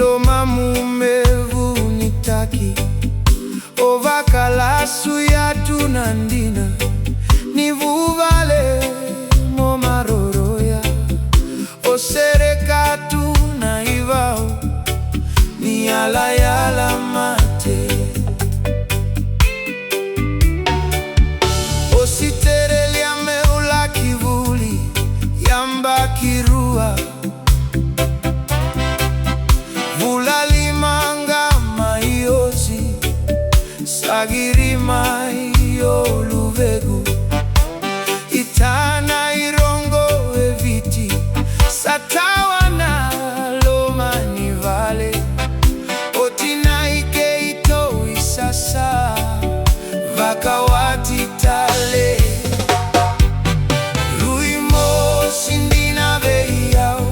Iloma mumevu nitaki ovakalasu yatu nandina nivuvale momaroroya oserekatu na ivao ni yala mate ositerelia meula kivuli yamba kirua vulalimanga maiozi sagirima iyo luvegu itana irongo eviti satawana loma nivale otina ike ito isasa vakawati tale ruimo sindina veiao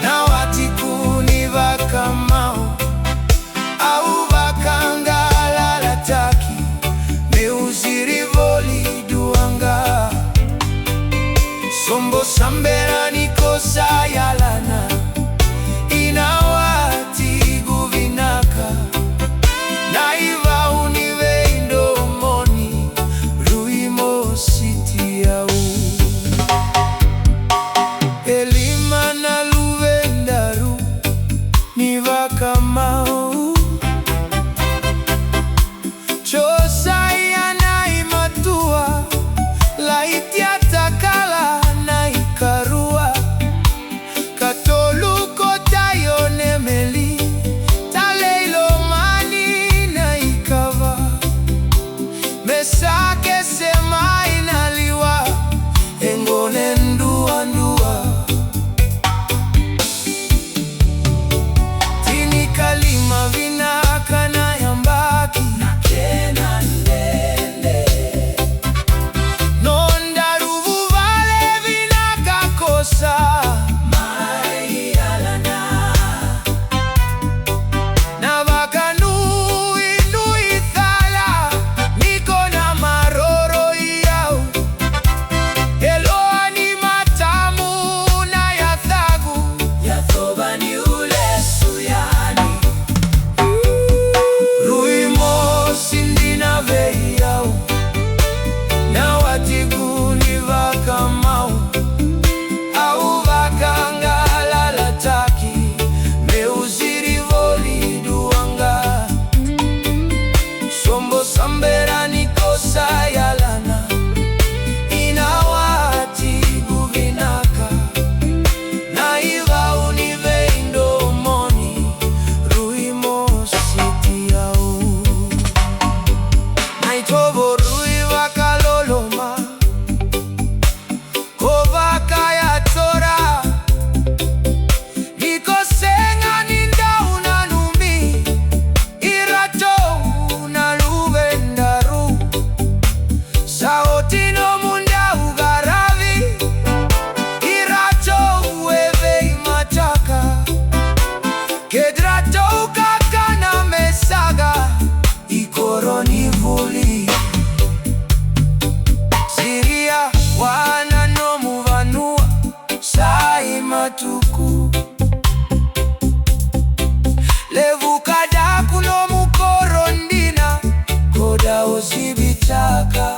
na watikuni vakamao au vakangala lataki meuzirivoli duanga sombo sambera nikosa yalana inawati guvinaka naiva univeindo moni ruimo sitiau elima na luvendaru nivakamau chosaya naimatua laitia takala naikarua katoluko tayonemeli taleilomani naikava mesake sema inaliwa engone ndua tini kalima vinaka na yambaki nakena ndende nondaruvu vale vinaka kosa mai alana na vakanui nui thala niko na maroro yao eloani matamu na yathagu yathobani ule suyani ruimo sindina veiao na watiguni vakamau au vakangala lataki meuzirivoli duanga sombo sambera nikosa yalana inawati guvinaka naiva univeindo moni ruimo sitiau naitovo rui vakaloloma kovakaya tora nikosenga ninda unanumi irato unaluvendaru saotino munda ugaravi irato uevei mataka kedrato ukakana mesaga ikoroni vuli siria wana nomu vanua sai matuku levukada kuno mukorondina koda ozibitaka